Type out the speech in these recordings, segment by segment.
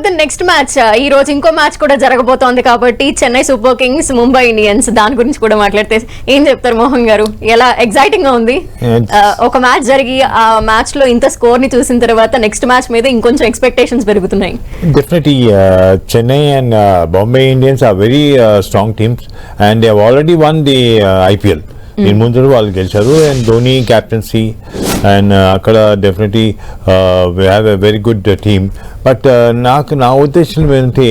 The next match ఈ రోజు ఇంకో మ్యాచ్ కూడా జరగబోతోంది కాబట్టి Chennai Super Kings Mumbai Indians దాని గురించి కూడా మాట్లాడితే ఏం చెప్తారు మోహన్ గారు? ఎలా ఎక్సైటింగ్ గా ఉంది ఒక మ్యాచ్ జరిగి ఆ మ్యాచ్ లో ఇంత స్కోర్ ని చూసిన తర్వాత నెక్స్ట్ మ్యాచ్ మీద ఇంకొంచెం ఎక్స్పెక్టేషన్స్ పెరుగుతున్నాయి. Definitely, Chennai and Bombay Indians are very strong teams, and they have already won the IPL. In ముందరు వాళ్ళు గెలిచారు, అండ్ ధోని క్యాప్టెన్సీ అండ్ అక్కడ definitely we have a very good team. But నా ఉద్దేశం ఏంటంటే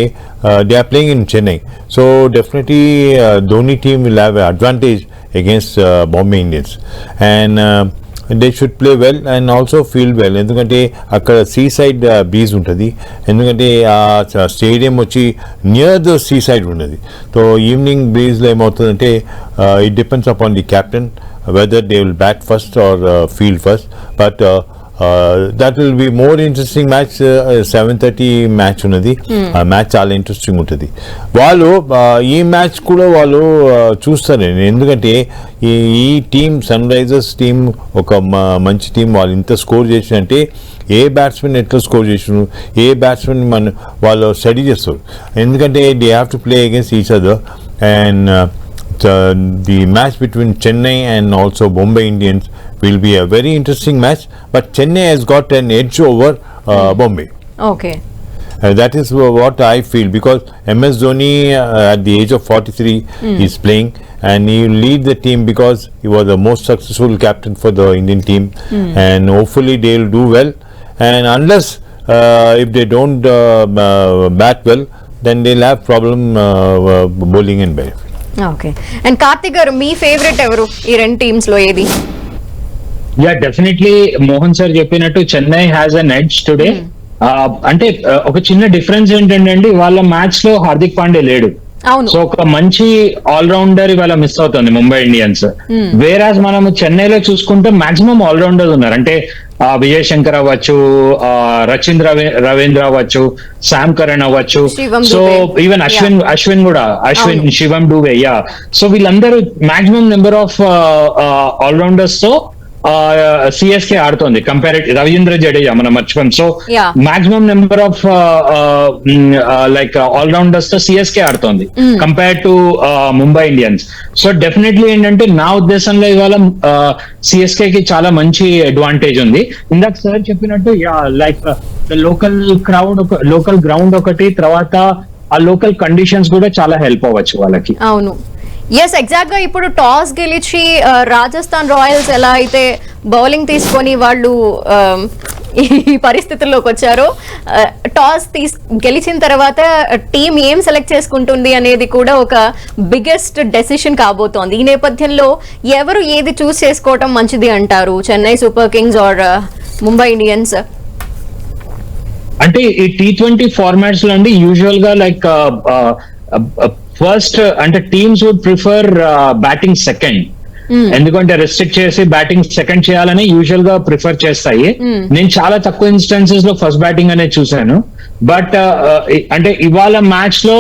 they are playing in Chennai, so definitely Dhoni team will have advantage against Bombay Indians, and they should play well and also feel well. ఎందుకంటే అక్కడ see side beach ఉంటుంది, ఎందుకంటే ఆ stadium వచ్చి near the sea side ఉన్నది. సో ఈవినింగ్ బ్రీజ్లో ఏమవుతుందంటే it depends upon the captain whether they will bat first or field first. But that will be more interesting match. 7:30 match ఉన్నది, ఆ match చాలా ఇంట్రెస్టింగ్ ఉంటుంది. వాళ్ళు ఈ మ్యాచ్ కూడా వాళ్ళు చూస్తారు, ఎందుకంటే ఈ టీం సన్ రైజర్స్ టీం ఒక మంచి టీం. వాళ్ళు ఇంత స్కోర్ చేసినంటే ఏ బ్యాట్స్మెన్ ఎట్లా స్కోర్ చేసినారు, ఏ బ్యాట్స్మెన్ వాళ్ళు స్టడీ చేస్తారు, ఎందుకంటే they have to play against each other. And the match between Chennai and also Bombay Indians will be a very interesting match, but Chennai has got an edge over Bombay. Okay. That is what I feel, because MS Dhoni at the age of 43 is playing, and he will lead the team because he was the most successful captain for the Indian team, and hopefully they will do well. And unless if they don't bat well, then they'll have problem bowling and batting. Okay. And Karthik గారు, మీ favourite ఎవరు ఈ రెండు teams లో? ఏది? Yeah, definitely Mohan sir చెప్పినట్టు Chennai has an edge today. అంటే ఒక చిన్న డిఫరెన్స్ ఏంటంటే వాళ్ళ మ్యాచ్ లో హార్దిక్ పాండే లేడు, సో ఒక మంచి ఆల్రౌండర్ ఇవాళ మిస్ అవుతుంది ముంబై ఇండియన్స్. వేరాజ్ మనం చెన్నైలో చూసుకుంటే మాక్సిమం ఆల్రౌండర్స్ ఉన్నారు, అంటే విజయ్ శంకర్ అవ్వచ్చు, రచిన్ రవీంద్ర అవ్వచ్చు, శామ్ కరణ్ అవ్వచ్చు, సో ఈవెన్ అశ్విన్ కూడా, శివం డూబే. యా, సో వీళ్ళందరూ మాక్సిమం నెంబర్ ఆఫ్ ఆల్రౌండర్స్ తో సిఎస్కే ఆడుతోంది. కంపారిటివ్ రవీంద్ర జడేజా మనం మర్చిపోయాం. So maximum number of like allrounders తో సిఎస్కే ఆడుతోంది compare to Mumbai Indians. So definitely ఏంటంటే నా ఉద్దేశంలో ఇవాళ సిఎస్కే కి చాలా మంచి అడ్వాంటేజ్ ఉంది. ఇందాక సార్ చెప్పినట్టు లైక్ లోకల్ గ్రౌండ్ ఒకటి, తర్వాత ఆ లోకల్ కండిషన్స్ కూడా చాలా హెల్ప్ అవ్వచ్చు వాళ్ళకి. అవును, ఎస్, ఎగ్జాక్ట్ గా ఇప్పుడు టాస్ గెలిచి రాజస్థాన్ రాయల్స్ ఎలా అయితే బౌలింగ్ తీసుకొని వాళ్ళు ఈ పరిస్థితుల్లోకి వచ్చారో, టాస్ గెలిచిన తర్వాత టీం ఏం సెలెక్ట్ చేసుకుంటుంది అనేది కూడా ఒక బిగ్గెస్ట్ డెసిషన్ కాబోతోంది. ఈ నేపథ్యంలో ఎవరు ఏది చూస్ చేసుకోవటం మంచిది అంటారు, Chennai Super Kings or Mumbai Indians? అంటే ఈ T20 ఫార్మాట్స్ లో అండి యూజువల్ గా లైక్ ఫస్ట్ అంటే teams would prefer batting second, ఎందుకంటే రెస్ట్రిక్ట్ చేసి బ్యాటింగ్ సెకండ్ చేయాలని యూజువల్ గా ప్రిఫర్ చేస్తాయి. నేను చాలా తక్కువ ఇన్స్టెన్సెస్ లో ఫస్ట్ బ్యాటింగ్ అనేది చూశాను. బట్ అంటే ఇవాళ మ్యాచ్ లో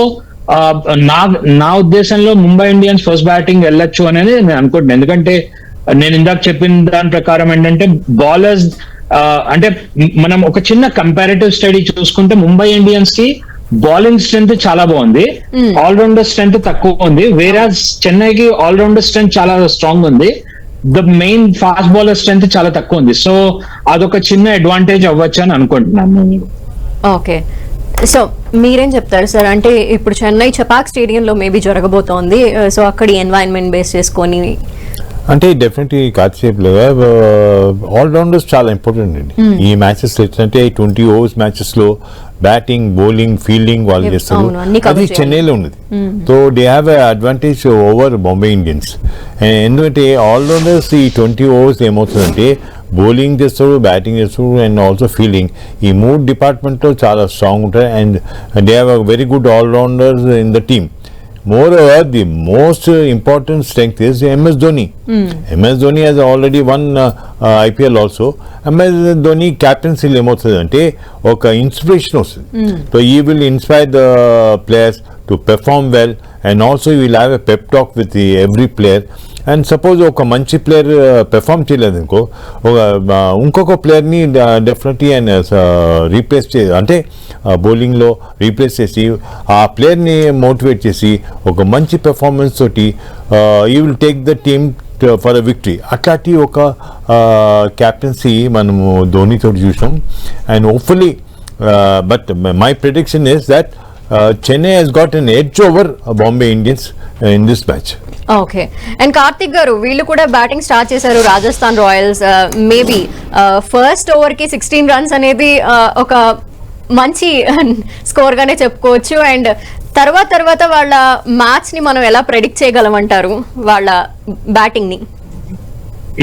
నా ఉద్దేశంలో ముంబై ఇండియన్స్ ఫస్ట్ బ్యాటింగ్ వెళ్ళొచ్చు అనేది నేను అనుకుంటున్నాను. ఎందుకంటే నేను ఇందాక చెప్పిన దాని ప్రకారం ఏంటంటే బౌలర్స్ అంటే మనం ఒక చిన్న కంపారిటివ్ స్టడీ చూసుకుంటే ముంబై ఇండియన్స్ కి బౌలింగ్ స్ట్రెంత్ చాలా బాగుంది, ఆల్రౌండర్ స్ట్రెంత్ తక్కువ ఉంది. వేరాజ్ చెన్నైకి ఆల్రౌండర్ స్ట్రెంత్ చాలా స్ట్రాంగ్ ఉంది, the main fast bowler strength చాలా తక్కువ ఉంది. సో అదొక చిన్న అడ్వాంటేజ్ అవ్వచ్చు అని అనుకుంటున్నాను. ఓకే, సో మీరేం చెప్తారు సార్? అంటే ఇప్పుడు చెన్నై చపాక్ స్టేడియంలో మేబీ జరగబోతోంది, సో అక్కడి ఎన్వైరన్మెంట్ బేస్ చేసుకొని అంటే డెఫినెట్లీ కాసేపు ఆల్రౌండర్స్ చాలా ఇంపార్టెంట్ అండి ఈ మ్యాచెస్. అంటే 20 ఓవర్స్ మ్యాచెస్ లో బ్యాటింగ్, బౌలింగ్, ఫీల్డింగ్ వాళ్ళు చేస్తారు, అది చెన్నైలో ఉన్నది. So they have advantage over Bombay Indians. ఎందుకంటే ఆల్రౌండర్స్ ఈ 20 ఓవర్స్ ఏమవుతుందంటే బౌలింగ్ చేస్తారు, బ్యాటింగ్ చేస్తారు, అండ్ ఆల్సో ఫీల్డింగ్. ఈ మూడు డిపార్ట్మెంట్లో చాలా స్ట్రాంగ్ ఉంటాయి, and they have a very good allrounders in the team. Moreover, the most important strength is MS Dhoni. MS Dhoni has already won IPL also. MS Dhoni captaincy ఏమవుతుంది ఒక inspiration వస్తుంది. So he will inspire the players to perform well, and also he will have a pep talk with every player. And suppose ఒక మంచి player perform చేయలేదు అనుకో, ఇంకొక ప్లేయర్ని definitely ఆయన replace అంటే బౌలింగ్లో రీప్లేస్ చేసి ఆ ప్లేయర్ని మోటివేట్ చేసి ఒక మంచి పెర్ఫార్మెన్స్ తోటి you will take the team for a victory. అట్లాంటి ఒక క్యాప్టెన్సీ మనము ధోనితో చూసాం. And hopefully but my prediction is that Chennai has got an edge over Bombay Indians in this match. Okay. And Karthik గారు, వీళ్ళు కూడా బ్యాటింగ్ స్టార్ట్ చేశారు Rajasthan Royals. Maybe first ఓవర్కి 16 runs అనేది ఒక మంచి స్కోర్ గానే చెప్పుకోవచ్చు. అండ్ తర్వాత వాళ్ళ మ్యాచ్ ని మనం ఎలా ప్రెడిక్ట్ చేయగలమంటారు వాళ్ళ బ్యాటింగ్ ని?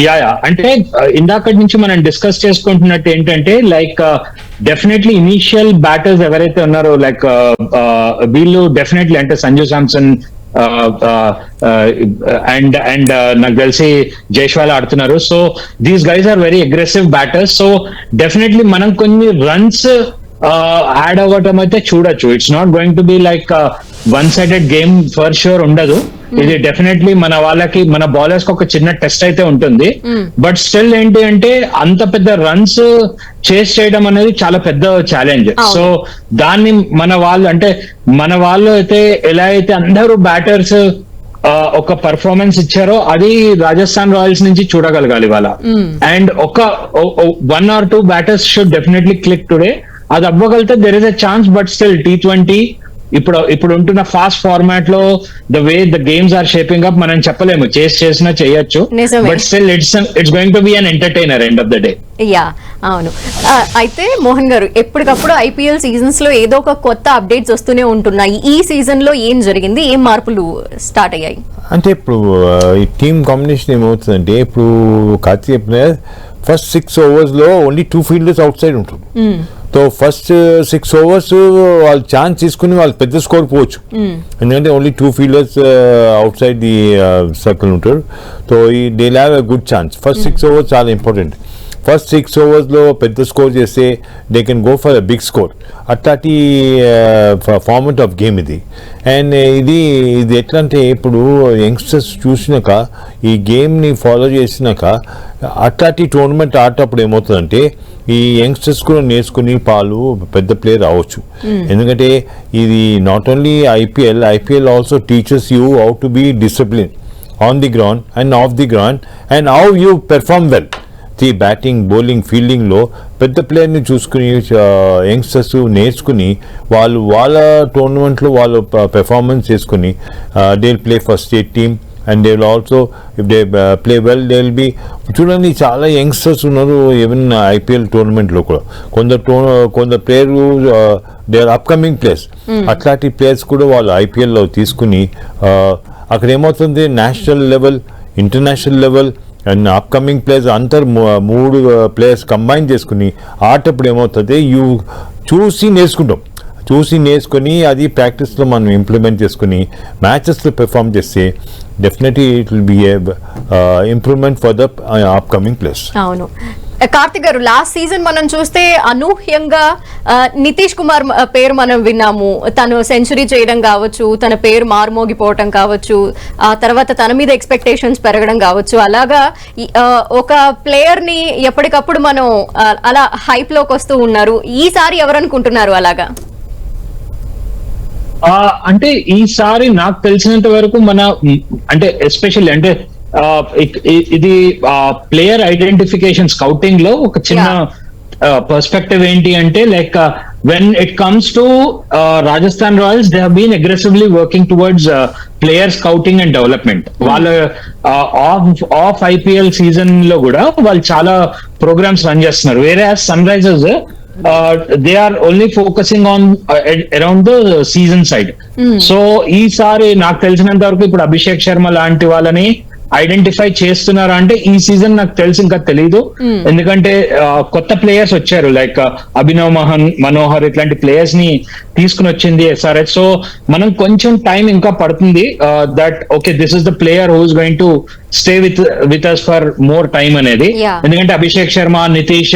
యా అంటే ఇందాకటి నుంచి మనం డిస్కస్ చేసుకుంటున్నట్టు ఏంటంటే లైక్ డెఫినెట్లీ ఇనీషియల్ బ్యాటర్స్ ఎవరైతే ఉన్నారో లైక్ వీళ్ళు డెఫినెట్లీ అంటే సంజు శాంసన్ అండ్ నాకు తెలిసి జైస్వాల్ ఆడుతున్నారు. So these guys are very aggressive batters. So definitely మనం కొన్ని రన్స్ యాడ్ అవ్వటం అయితే చూడొచ్చు. It's not going to be like one sided game for sure ఉండదు. ఇది డెఫినెట్లీ మన వాళ్ళకి మన బౌలర్స్ కి ఒక చిన్న టెస్ట్ అయితే ఉంటుంది. బట్ స్టిల్ ఏంటి అంటే అంత పెద్ద రన్స్ చేస్ చేయడం అనేది చాలా పెద్ద ఛాలెంజ్. సో దాన్ని మన వాళ్ళు అయితే ఎలా అయితే అందరూ బ్యాటర్స్ ఒక పర్ఫార్మెన్స్ ఇచ్చారో అది రాజస్థాన్ రాయల్స్ నుంచి చూడగలగాలి వాళ్ళ. అండ్ ఒక 1 or 2 batters should definitely click today. అది అవ్వగలిగితే there is a chance. But still T20 ఇప్పుడు ఉంటున్న ఫాస్ట్ ఫార్మాట్ లో the way the games are shaping up మనం చెప్పలేము. చేసినా చేయొచ్చు. But still it's going to be an entertainer end of the day. Ya అవును. అయితే మోహన్ గారు, ఎప్పటికప్పుడు ఐపీఎల్ సీజన్స్ లో ఏదో ఒక కొత్త అప్డేట్స్ వస్తూనే ఉంటున్నాయి. ఈ సీజన్ లో ఏం జరిగింది, ఏం మార్పులు స్టార్ట్ అయ్యాయి? అంటే ఇప్పుడు ఈ టీమ్ కాంబినేషన్ ఏమవుతుందంటే ఇప్పుడు కార్తీక్ ప్లేయర్ ఫస్ట్ 6 ఓవర్స్లో ఓన్లీ 2 ఫీల్డర్స్ అవుట్ సైడ్ ఉంటుంది. సో ఫస్ట్ 6 ఓవర్స్ వాళ్ళు ఛాన్స్ తీసుకుని వాళ్ళు పెద్ద స్కోర్ పోవచ్చు. ఎందుకంటే only 2 fielders outside the circle ఉంటారు. So they have a good chance. First 6 overs చాలా ఇంపార్టెంట్. ఫస్ట్ 6 ఓవర్స్లో పెద్ద స్కోర్ చేస్తే they can go for a big score. అట్లాంటి ఫార్మాట్ ఆఫ్ గేమ్ ఇది. అండ్ ఇది ఎట్లా అంటే ఇప్పుడు యంగ్స్టర్స్ చూసినాక ఈ గేమ్ని ఫాలో చేసినాక అట్లాంటి టోర్నమెంట్ ఆడేటప్పుడు ఏమవుతుందంటే ఈ యంగ్స్టర్స్ కూడా నేర్చుకుని పెద్ద ప్లేయర్ అవ్వచ్చు. ఎందుకంటే ఇది not only IPL also teachers you how to be discipline on the ground and off the ground and how you perform well. The batting, bowling, ఫీల్డింగ్లో పెద్ద ప్లేయర్ని చూసుకుని యంగ్స్టర్స్ నేర్చుకుని వాళ్ళ టోర్నమెంట్లో వాళ్ళు పెర్ఫార్మెన్స్ చేసుకుని they will play for state team. And they will also if they play well they will be. చూడండి చాలా యంగ్స్టర్స్ ఉన్నారు ఈవెన్ ఐపీఎల్ టోర్నమెంట్లో కూడా. కొందరు player they are upcoming players. అట్లాంటి ప్లేయర్స్ కూడా వాళ్ళు ఐపీఎల్లో తీసుకుని అక్కడ ఏమవుతుంది national level, international level and upcoming players అందరు 3 ప్లేయర్స్ కంబైన్ చేసుకుని ఆటప్పుడు ఏమవుతుంది చూసి నేర్చుకొని అది ప్రాక్టీస్లో మనం ఇంప్లిమెంట్ చేసుకుని మ్యాచెస్లో పెర్ఫామ్ చేస్తే definitely it will be improvement for the upcoming players. అవును. కార్తిక్ గారు, లాస్ట్ సీజన్ మనం చూస్తే అనూహ్యంగా నితీష్ కుమార్ పేరు మనం విన్నాము. తను సెంచరీ చేయడం కావచ్చు, తన పేరు మారుమోగిపోవటం కావచ్చు, ఆ తర్వాత తన మీద ఎక్స్పెక్టేషన్స్ పెరగడం కావచ్చు. అలాగా ఒక ప్లేయర్ ని ఎప్పటికప్పుడు మనం అలా హైప్ లోకి వస్తూ ఉన్నారు. ఈసారి ఎవరనుకుంటున్నారు అలాగా? అంటే ఈసారి నాకు తెలిసినంత వరకు అంటే ఎస్పెషల్లీ అంటే ఇది ప్లేయర్ ఐడెంటిఫికేషన్ స్కౌటింగ్ లో ఒక చిన్న పర్స్పెక్టివ్ ఏంటి అంటే like when it comes to Rajasthan Royals, they have been aggressively working towards player scouting and development. వాళ్ళ ఆఫ్ IPL సీజన్ లో కూడా వాళ్ళు చాలా ప్రోగ్రామ్స్ రన్ చేస్తున్నారు. వేరే Sunrisers they are only focusing on around the season side. So ఈసారి నాకు తెలిసినంత వరకు ఇప్పుడు అభిషేక్ శర్మ లాంటి వాళ్ళని ఐడెంటిఫై చేస్తున్నారా అంటే ఈ సీజన్ నాకు తెలిసి ఇంకా తెలీదు. ఎందుకంటే కొత్త ప్లేయర్స్ వచ్చారు లైక్ అభినవ్ మనోహర్ ఇట్లాంటి ప్లేయర్స్ ని తీసుకుని వచ్చింది SRH. సో మనం కొంచెం టైం ఇంకా పడుతుంది that okay this is the player who is going to stay with us for more time అనేది. Yeah. ఎందుకంటే అభిషేక్ శర్మ, నితీష్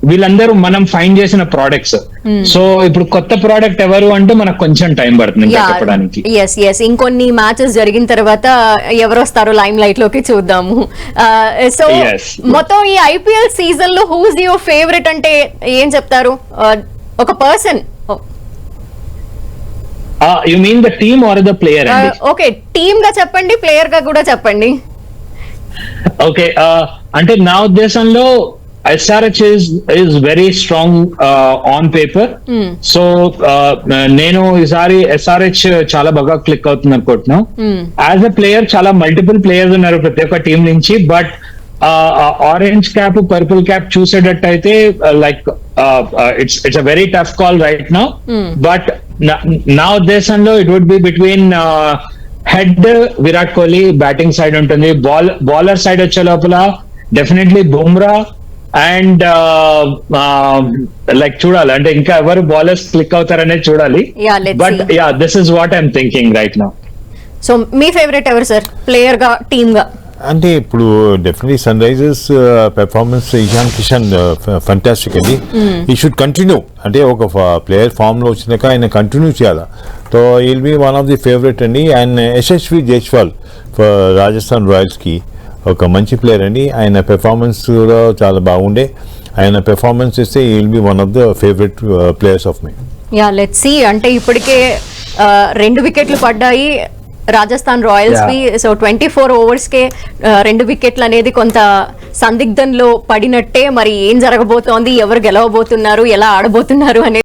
వీళ్ళందరూ మనం ఫైండ్ చేసిన ప్రోడక్ట్స్. సో ఇప్పుడు కొత్త ప్రోడక్ట్ ఎవరు అంటే మనకు కొంచెం టైం పడుతుంది ఇంకా చెప్పడానికి. ఎస్ ఇంకొన్ని మ్యాచెస్ జరిగిన తర్వాత ఎవరు వస్తారో లైమ్ లైట్ లోకి చూద్దాము. So Yes. మొత్తం ఈ ఐపీఎల్ సీజన్ లో హూస్ యువర్ ఫేవరెట్ అంటే ఏం చెప్తారు? ఒక person. You mean the team or the player అండి? ఓకే, టీమ్ గా చెప్పండి, ప్లేయర్ గా కూడా చెప్పండి. ఓకే, అంటే నా ఉద్దేశంలో SRH is very strong on paper. So నేను ఈసారి ఎస్ఆర్హెచ్ చాలా బాగా క్లిక్ అవుతుంది అనుకుంటున్నాను. యాజ్ ఎ ప్లేయర్ చాలా మల్టిపుల్ ప్లేయర్స్ ఉన్నారు ప్రతి ఒక్క టీం నుంచి. But orange cap, purple cap చూసేటట్టయితే like it's a very tough call right now. But నా ఉద్దేశంలో it would be between Head Virat Kohli, batting side ఉంటుంది. బౌలర్ సైడ్ వచ్చే లోపల డెఫినెట్లీ బుమ్రా అండ్ లైక్ చూడాలి అంటే ఇంకా ఎవరు బౌలర్స్ క్లిక్ అవుతారనేది చూడాలి. But ya, this is what I'm thinking right now. So మీ ఫేవరెట్ ఎవరు సార్, ప్లేయర్ గా, టీమ్ గా? అంటే ఇప్పుడు definitely Sunrisers performance Ishan Kishan fantastic అండి. ఈ షుడ్ కంటిన్యూ. అంటే ఒక ప్లేయర్ ఫామ్ లో వచ్చినాక ఆయన కంటిన్యూ చేయాలి. So will be one of the favourite అండి. And Yashasvi Jaiswal for Rajasthan Royals కి ఒక మంచి ప్లేయర్ అండి. ఆయన పెర్ఫార్మెన్స్ కూడా చాలా బాగుండే. ఆయన పెర్ఫార్మెన్స్ ఇస్తే will be one of the favourite players of me. Ya, let's see. అంటే ఇప్పటికే 2 వికెట్లు పడ్డాయి రాజస్థాన్ రాయల్స్ వి. సో 24 ఓవర్స్ కే 2 వికెట్లు అనేది కొంత సందిగ్ధంలో పడినట్టే. మరి ఏం జరగబోతోంది, ఎవరు గెలవబోతున్నారు, ఎలా ఆడబోతున్నారు అనేది